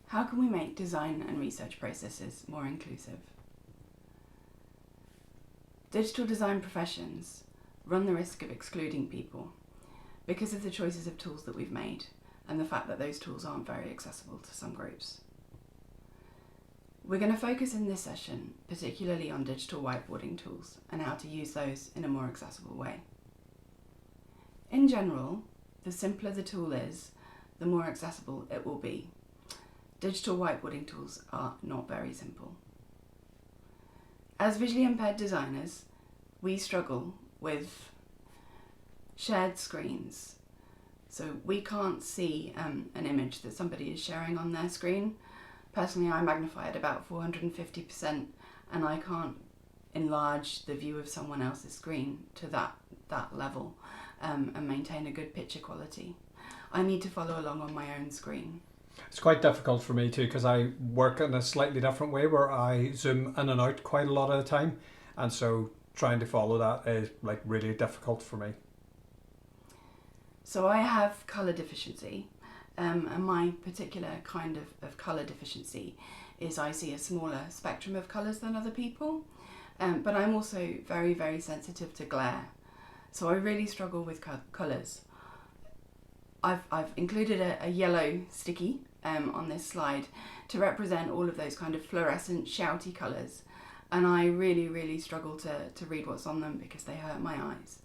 How can we make design and research processes more inclusive? Digital design professions run the risk of excluding people because of the choices of tools that we've made and the fact that those tools aren't very accessible to some groups. We're going to focus in this session particularly on digital whiteboarding tools and how to use those in a more accessible way. In general, the simpler the tool is, the more accessible it will be. Digital whiteboarding tools are not very simple. As visually impaired designers, we struggle with shared screens. So we can't see an image that somebody is sharing on their screen. Personally, I magnify at about 450% and I can't enlarge the view of someone else's screen to that level and maintain a good picture quality. I need to follow along on my own screen. It's quite difficult for me too because I work in a slightly different way where I zoom in and out quite a lot of the time, and so trying to follow that is like really difficult for me. So I have colour deficiency, and my particular kind of colour deficiency is I see a smaller spectrum of colours than other people, but I'm also very, very sensitive to glare. So I really struggle with colours. I've included a yellow sticky on this slide to represent all of those kind of fluorescent shouty colours, and I really, really struggle to read what's on them because they hurt my eyes.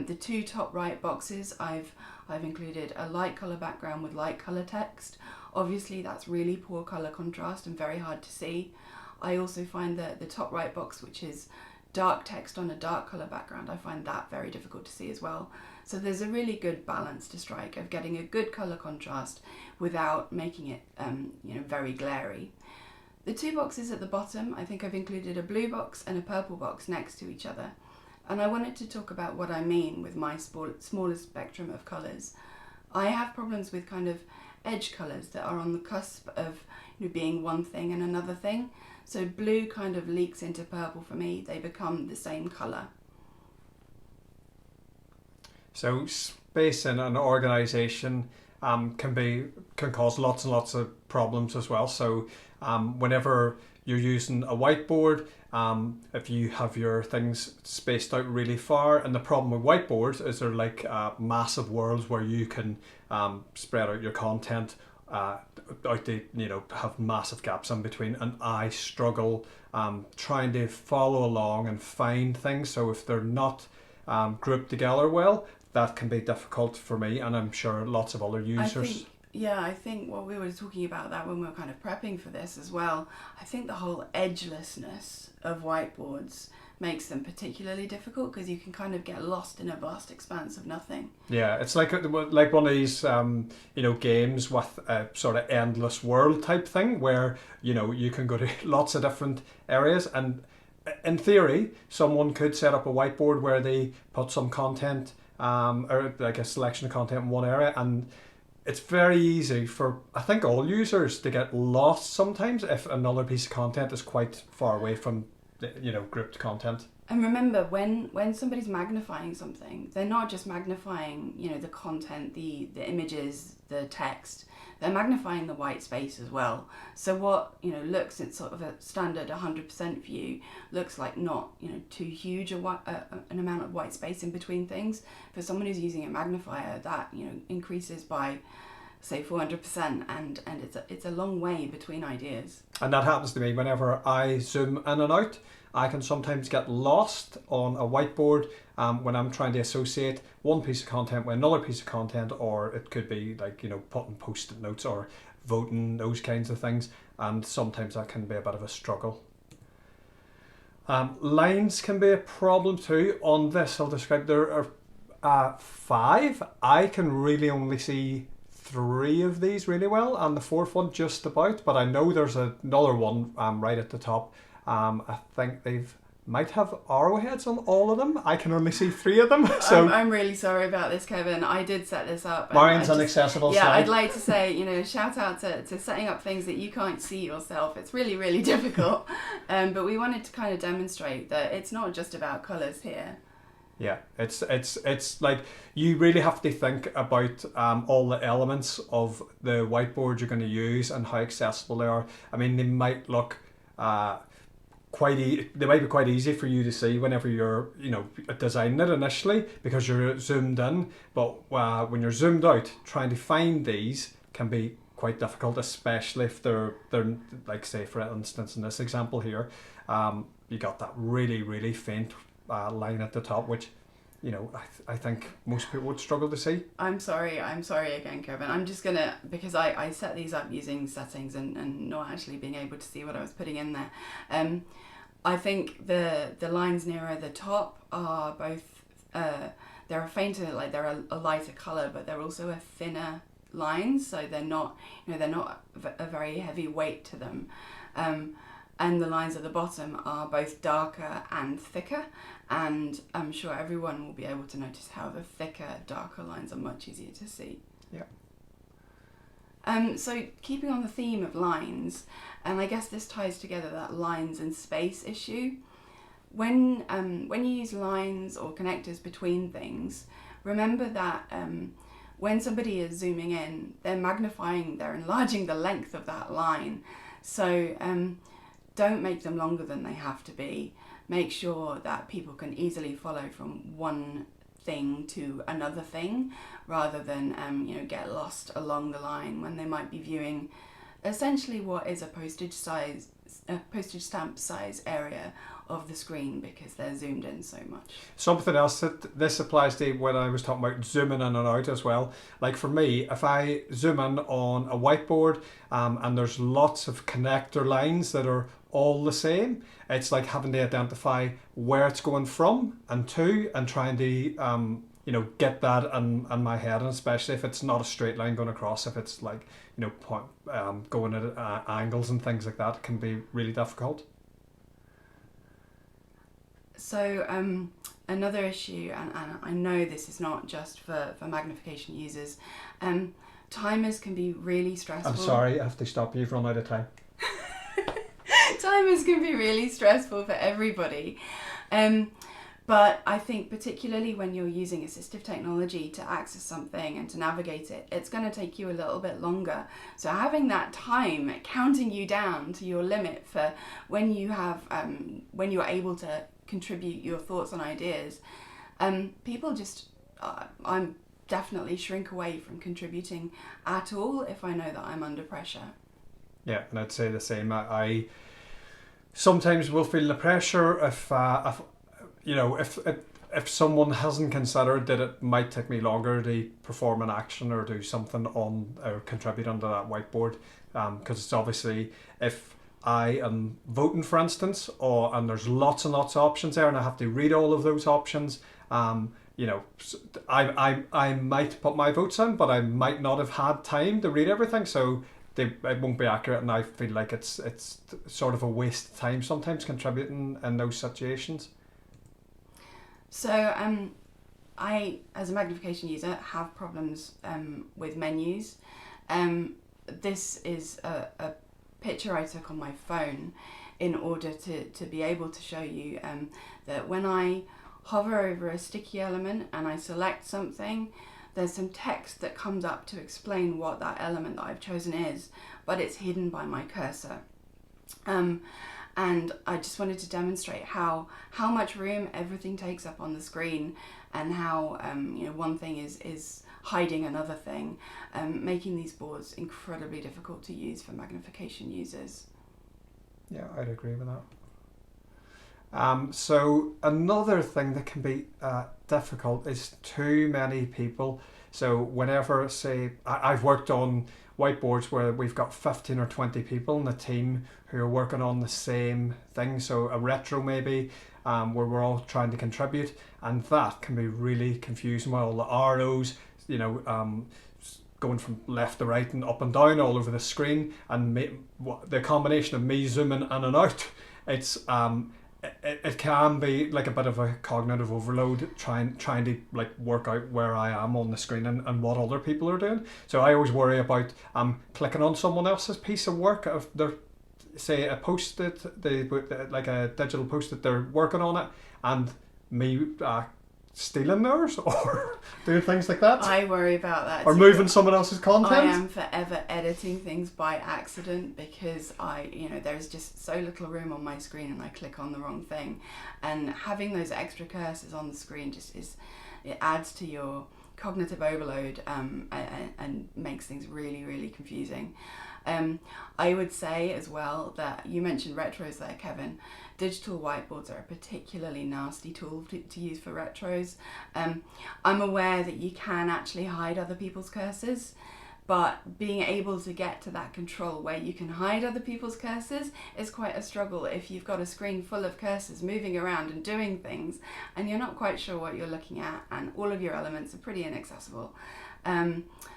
The two top right boxes, I've included a light colour background with light colour text. Obviously that's really poor colour contrast and very hard to see. I also find that the top right box, which is dark text on a dark colour background, I find that very difficult to see as well. So there's a really good balance to strike of getting a good colour contrast without making it very glary. The two boxes at the bottom, I think I've included a blue box and a purple box next to each other. And I wanted to talk about what I mean with my smaller spectrum of colours. I have problems with kind of edge colours that are on the cusp of being one thing and another thing. So blue kind of leaks into purple for me. They become the same colour. So space in an organisation can cause lots and lots of problems as well. So whenever you're using a whiteboard, if you have your things spaced out really far, and the problem with whiteboards is they're like massive worlds where you can spread out your content out to have massive gaps in between, and I struggle trying to follow along and find things. So if they're not grouped together well, that can be difficult for me, and I'm sure lots of other users. I think what we were talking about that when we were kind of prepping for this as well. I think the whole edgelessness of whiteboards makes them particularly difficult because you can kind of get lost in a vast expanse of nothing. Yeah, it's like one of these games with a sort of endless world type thing where you can go to lots of different areas, and in theory someone could set up a whiteboard where they put some content or like a selection of content in one area, and it's very easy for, I think, all users to get lost sometimes if another piece of content is quite far away from grouped content. And remember, when somebody's magnifying something, they're not just magnifying the content, the images, the text. They're magnifying the white space as well. So what looks at sort of a standard 100% view looks like not too huge an amount of white space in between things. For someone who's using a magnifier, that increases by say 400%, and it's a long way between ideas. And that happens to me whenever I zoom in and out. I can sometimes get lost on a whiteboard when I'm trying to associate one piece of content with another piece of content, or it could be like putting post-it notes or voting, those kinds of things, and sometimes that can be a bit of a struggle. Lines can be a problem too. On this I'll describe there are 5. I can really only see 3 of these really well, and the 4th one just about, but I know there's another one right at the top. I think might have arrowheads on all of them. I can only see 3 of them. So I'm really sorry about this, Kevin. I did set this up. Marian's inaccessible. Yeah, I'd like to say, shout out to setting up things that you can't see yourself. It's really, really difficult. But we wanted to kind of demonstrate that it's not just about colours here. Yeah, it's like you really have to think about all the elements of the whiteboard you're going to use and how accessible they are. I mean, they might look they might be quite easy for you to see whenever you're designing it initially because you're zoomed in, but when you're zoomed out, trying to find these can be quite difficult, especially if they're like, say for instance in this example here, you got that really faint line at the top, which I think most people would struggle to see. I'm sorry again, Kevin. I'm just gonna, because I set these up using settings and not actually being able to see what I was putting in there. I think the lines nearer the top are both they're a fainter, like they're a lighter color, but they're also a thinner line, so they're not a very heavy weight to them. And the lines at the bottom are both darker and thicker, and I'm sure everyone will be able to notice how the thicker, darker lines are much easier to see. Yeah. So keeping on the theme of lines, and I guess this ties together that lines and space issue. When you use lines or connectors between things, remember that when somebody is zooming in, they're enlarging the length of that line. So don't make them longer than they have to be. Make sure that people can easily follow from one thing to another thing, rather than get lost along the line when they might be viewing essentially what is a postage stamp size area of the screen because they're zoomed in so much. Something else that this applies to when I was talking about zooming in and out as well. Like for me, if I zoom in on a whiteboard and there's lots of connector lines that are all the same, it's like having to identify where it's going from and to, and trying to get that in my head, and especially if it's not a straight line going across, if it's like going at angles and things like that, can be really difficult. So another issue, and I know this is not just for magnification users, timers can be really stressful. I'm sorry, I have to stop you, you've run out of time. Timers can be really stressful for everybody. But I think particularly when you're using assistive technology to access something and to navigate it, it's going to take you a little bit longer. So having that time counting you down to your limit for when you have when you're able to contribute your thoughts and ideas, people just I'm definitely shrink away from contributing at all if I know that I'm under pressure. Yeah, and I'd say the same. I sometimes will feel the pressure if someone hasn't considered that it might take me longer to perform an action or do something on or contribute onto that whiteboard, because it's obviously, if I am voting, for instance, and there's lots and lots of options there and I have to read all of those options, I might put my votes in, but I might not have had time to read everything, so it won't be accurate, and I feel like it's sort of a waste of time sometimes contributing in those situations. So I, as a magnification user, have problems with menus. This is a picture I took on my phone in order to be able to show you that when I hover over a sticky element and I select something, there's some text that comes up to explain what that element that I've chosen is, but it's hidden by my cursor. And I just wanted to demonstrate how much room everything takes up on the screen, and how one thing is hiding another thing, making these boards incredibly difficult to use for magnification users. Yeah, I'd agree with that. So another thing that can be difficult is too many people. So whenever, say, I've worked on whiteboards where we've got 15 or 20 people in the team who are working on the same thing, so a retro maybe, where we're all trying to contribute, and that can be really confusing with all the arrows, going from left to right and up and down all over the screen, and the combination of me zooming in and out, it can be like a bit of a cognitive overload trying to like work out where I am on the screen and what other people are doing. So I always worry about clicking on someone else's piece of work. If they're, say, a post-it, like a digital post-it, they're working on it, and me stealing theirs or doing things like that? I worry about that or too. moving someone else's content? I am forever editing things by accident because there's just so little room on my screen and I click on the wrong thing. And having those extra cursors on the screen it adds to your cognitive overload and makes things really, really confusing. I would say as well that you mentioned retros there, Kevin. Digital whiteboards are a particularly nasty tool to use for retros. I'm aware that you can actually hide other people's cursors, but being able to get to that control where you can hide other people's cursors is quite a struggle if you've got a screen full of cursors moving around and doing things and you're not quite sure what you're looking at and all of your elements are pretty inaccessible.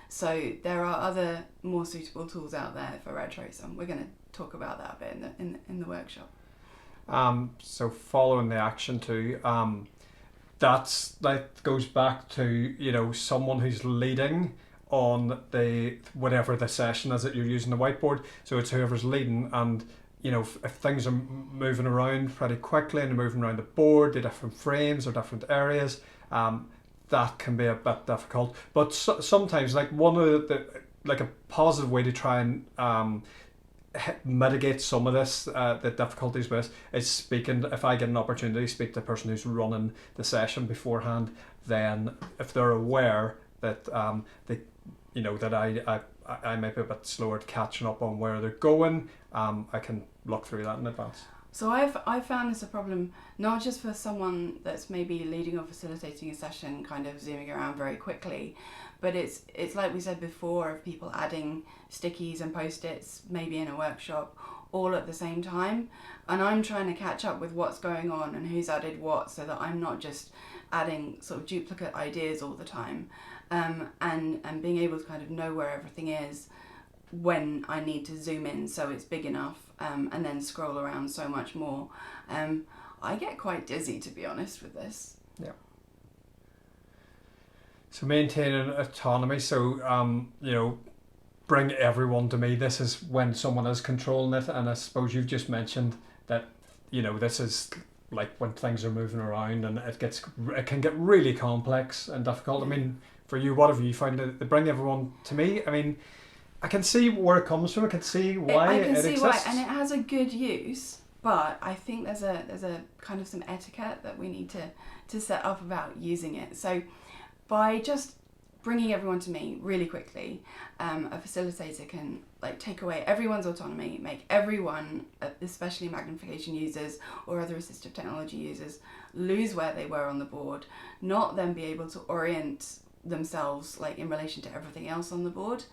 So there are other more suitable tools out there for retros, and we're going to talk about that a bit in the workshop. So following the action too, that goes back to someone who's leading on whatever the session is that you're using the whiteboard. So it's whoever's leading, and if things are moving around pretty quickly and they're moving around the board, the different frames or different areas, that can be a bit difficult. But sometimes, like one of a positive way to try and mitigate some of this, the difficulties with, is speaking. If I get an opportunity to speak to the person who's running the session beforehand, then if they're aware that that I might be a bit slower at catching up on where they're going, I can look through that in advance. So I've found this a problem not just for someone that's maybe leading or facilitating a session, kind of zooming around very quickly, but it's like we said before, of people adding stickies and post-its maybe in a workshop all at the same time, and I'm trying to catch up with what's going on and who's added what, so that I'm not just adding sort of duplicate ideas all the time, and being able to kind of know where everything is when I need to zoom in so it's big enough, and then scroll around so much more. I get quite dizzy, to be honest, with this. Yeah. So maintaining autonomy, so bring everyone to me. This is when someone is controlling it, and I suppose you've just mentioned that this is like when things are moving around and it can get really complex and difficult. I mean, for you, what have you found to bring everyone to me? I mean, I can see where it comes from. I can see why it exists. I can see why, and it has a good use. But I think there's a kind of some etiquette that we need to set up about using it. So by just bringing everyone to me really quickly, a facilitator can take away everyone's autonomy, make everyone, especially magnification users or other assistive technology users, lose where they were on the board, not then be able to orient themselves in relation to everything else on the board.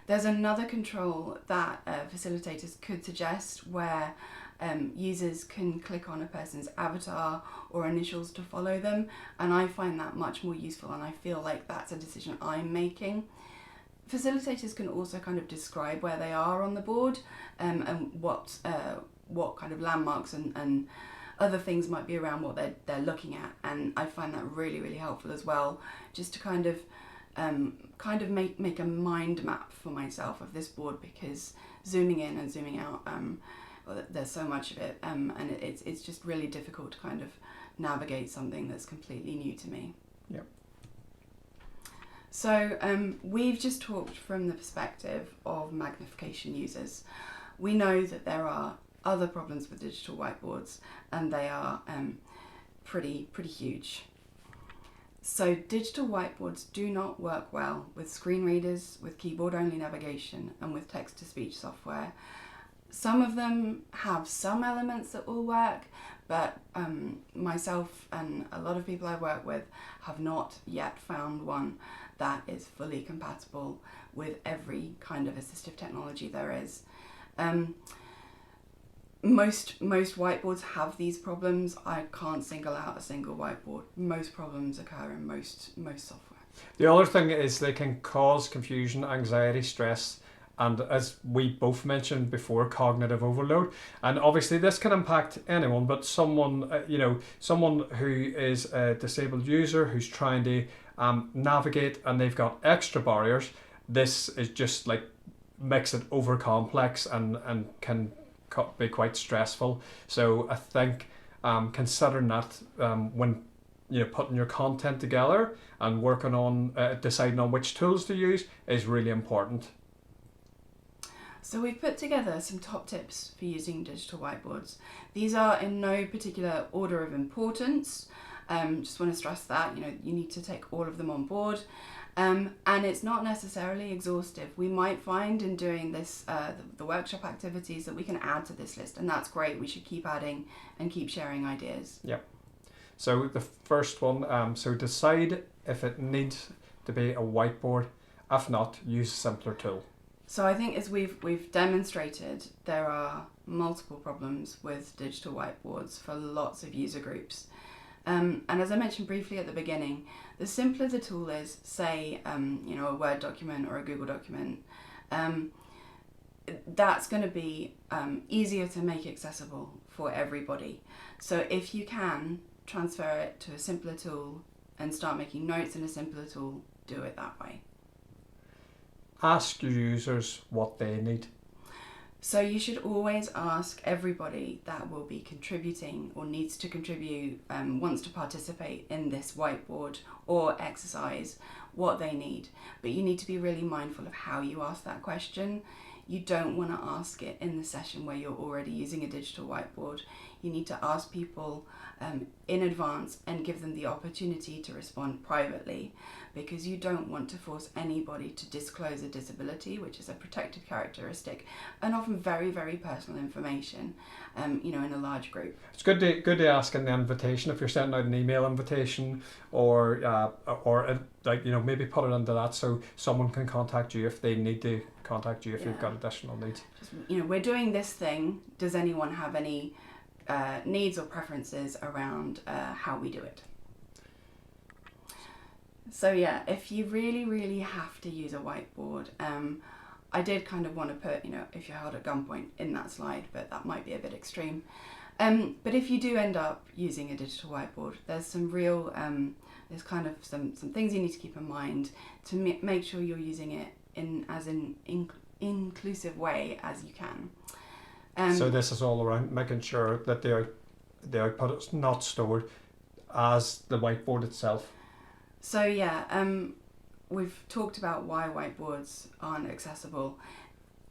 There's another control that facilitators could suggest where users can click on a person's avatar or initials to follow them, and I find that much more useful, and I feel like that's a decision I'm making. Facilitators can also kind of describe where they are on the board, and what kind of landmarks and other things might be around what they're looking at, and I find that really, really helpful as well, just to kind of make a mind map for myself of this board, because zooming in and zooming out, there's so much of it, and it's just really difficult to kind of navigate something that's completely new to me. Yep. So we've just talked from the perspective of magnification users. We know that there are other problems with digital whiteboards, and they are pretty huge. So digital whiteboards do not work well with screen readers, with keyboard-only navigation, and with text-to-speech software. Some of them have some elements that will work, but myself and a lot of people I work with have not yet found one that is fully compatible with every kind of assistive technology there is. Most whiteboards have these problems. I can't single out a single whiteboard. Most problems occur in most software. The other thing is they can cause confusion, anxiety, stress, and as we both mentioned before, cognitive overload. And obviously this can impact anyone, but someone who is a disabled user who's trying to navigate and they've got extra barriers, this is just makes it over complex and can be quite stressful. So I think considering that when putting your content together and working on deciding on which tools to use is really important. So we've put together some top tips for using digital whiteboards. These are in no particular order of importance. Just want to stress that, you need to take all of them on board. And it's not necessarily exhaustive. We might find in doing this, the workshop activities, that we can add to this list, and that's great. We should keep adding and keep sharing ideas. Yep. So the first one, so decide if it needs to be a whiteboard. If not, use a simpler tool. So I think, as we've demonstrated, there are multiple problems with digital whiteboards for lots of user groups. And as I mentioned briefly at the beginning, the simpler the tool is, say, a Word document or a Google document, that's going to be easier to make accessible for everybody. So if you can transfer it to a simpler tool and start making notes in a simpler tool, do it that way. Ask your users what they need. So you should always ask everybody that will be contributing or needs to contribute, wants to participate in this whiteboard or exercise, what they need. But you need to be really mindful of how you ask that question. You don't want to ask it in the session where you're already using a digital whiteboard. You need to ask people in advance and give them the opportunity to respond privately, because you don't want to force anybody to disclose a disability, which is a protected characteristic and often very, very personal information, in a large group. It's good to ask in the invitation if you're sending out an email invitation, or maybe put it into that so someone can contact you if they need to contact you if you've got additional needs. We're doing this thing. Does anyone have any needs or preferences around how we do it? So yeah, if you really, really have to use a whiteboard, I did kind of want to put, if you're held at gunpoint in that slide, but that might be a bit extreme. But if you do end up using a digital whiteboard, there's some real, there's kind of some things you need to keep in mind to make sure you're using it in as an inclusive way as you can. So this is all around making sure that the output is not stored as the whiteboard itself. So yeah, we've talked about why whiteboards aren't accessible.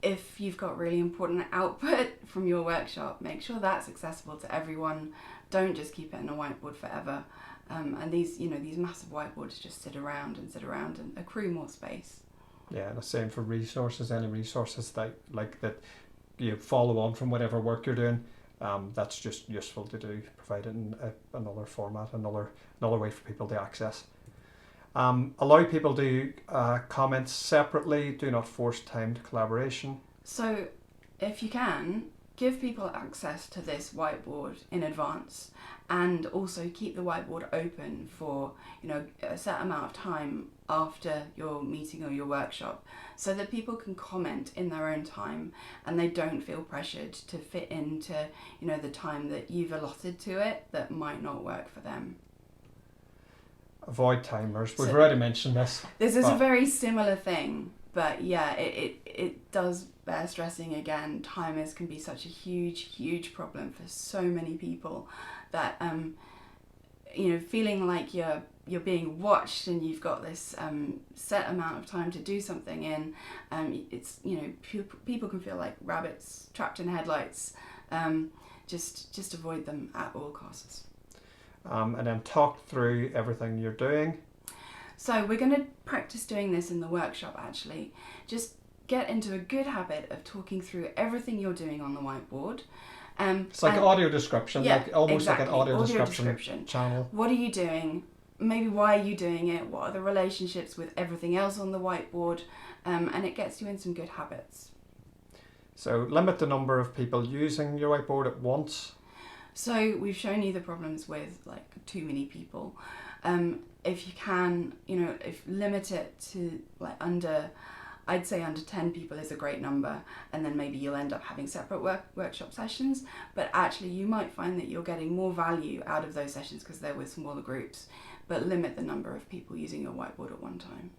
If you've got really important output from your workshop, make sure that's accessible to everyone. Don't just keep it in a whiteboard forever. And these massive whiteboards just sit around and accrue more space. Yeah, and the same for resources. Any resources that you follow on from whatever work you're doing, that's just useful to do. Provide it in another format, another way for people to access. Allow people to comment separately. Do not force timed collaboration. So if you can, give people access to this whiteboard in advance, and also keep the whiteboard open for a set amount of time after your meeting or your workshop, so that people can comment in their own time and they don't feel pressured to fit into the time that you've allotted to it that might not work for them. Avoid timers. We've already mentioned this. This is a very similar thing, but yeah, it does bear stressing again. Timers can be such a huge problem for so many people that feeling like you're being watched and you've got this set amount of time to do something in. It's people can feel like rabbits trapped in headlights. Just avoid them at all costs. And then talk through everything you're doing. So we're going to practice doing this in the workshop actually. Just get into a good habit of talking through everything you're doing on the whiteboard. It's like audio description, yeah, like almost exactly. like an audio description channel. What are you doing? Maybe why are you doing it? What are the relationships with everything else on the whiteboard? And it gets you in some good habits. So limit the number of people using your whiteboard at once. So we've shown you the problems with too many people. If you can, if limit it to I'd say under 10 people is a great number, and then maybe you'll end up having separate workshop sessions, but actually you might find that you're getting more value out of those sessions because they're with smaller groups, but limit the number of people using your whiteboard at one time.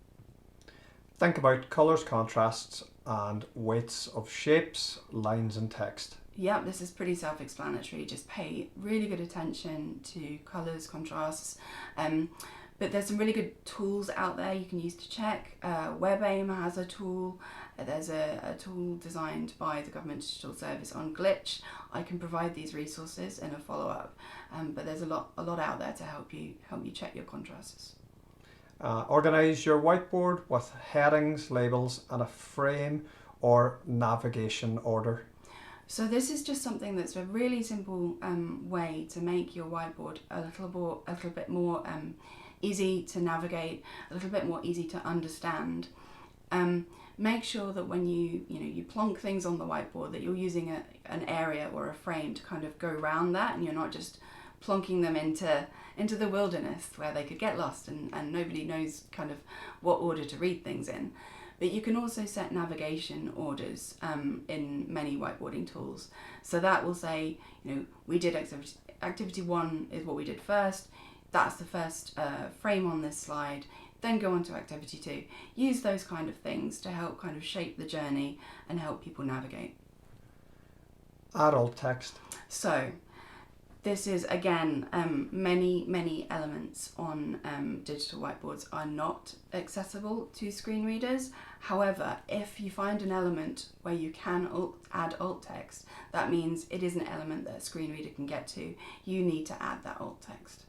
Think about colours, contrasts and weights of shapes, lines and text. Yep, this is pretty self-explanatory. Just pay really good attention to colours, contrasts. But there's some really good tools out there you can use to check. WebAIM has a tool. There's a tool designed by the Government Digital Service on glitch. I can provide these resources in a follow-up, but there's a lot out there to help you check your contrasts. Organise your whiteboard with headings, labels, and a frame or navigation order. So this is just something that's a really simple way to make your whiteboard a little bit more easy to navigate, a little bit more easy to understand. Make sure that when you plonk things on the whiteboard, that you're using an area or a frame to kind of go around that, and you're not just plonking them into the wilderness where they could get lost and nobody knows kind of what order to read things in. But you can also set navigation orders in many whiteboarding tools. So that will say, we did activity 1 is what we did first. That's the first frame on this slide. Then go on to activity 2. Use those kind of things to help kind of shape the journey and help people navigate. Add alt text. So this is, again, many elements on digital whiteboards are not accessible to screen readers. However, if you find an element where you can add alt text, that means it is an element that a screen reader can get to. You need to add that alt text.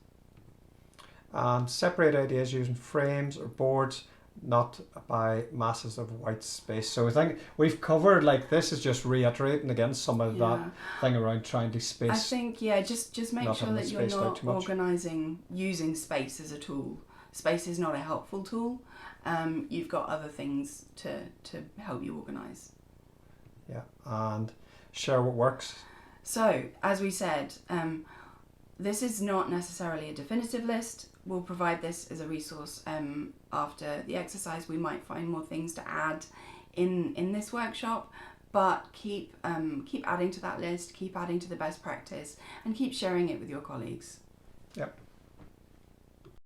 And separate ideas using frames or boards, not by masses of white space. So I think we've covered, this is just reiterating again some of that thing around trying to space. I think, just make sure that you're not organising using space as a tool. Space is not a helpful tool. You've got other things to help you organise. Yeah, and share what works. So, as we said, this is not necessarily a definitive list. We'll provide this as a resource after the exercise. We might find more things to add in this workshop, but keep adding to that list, keep adding to the best practice, and keep sharing it with your colleagues. Yep.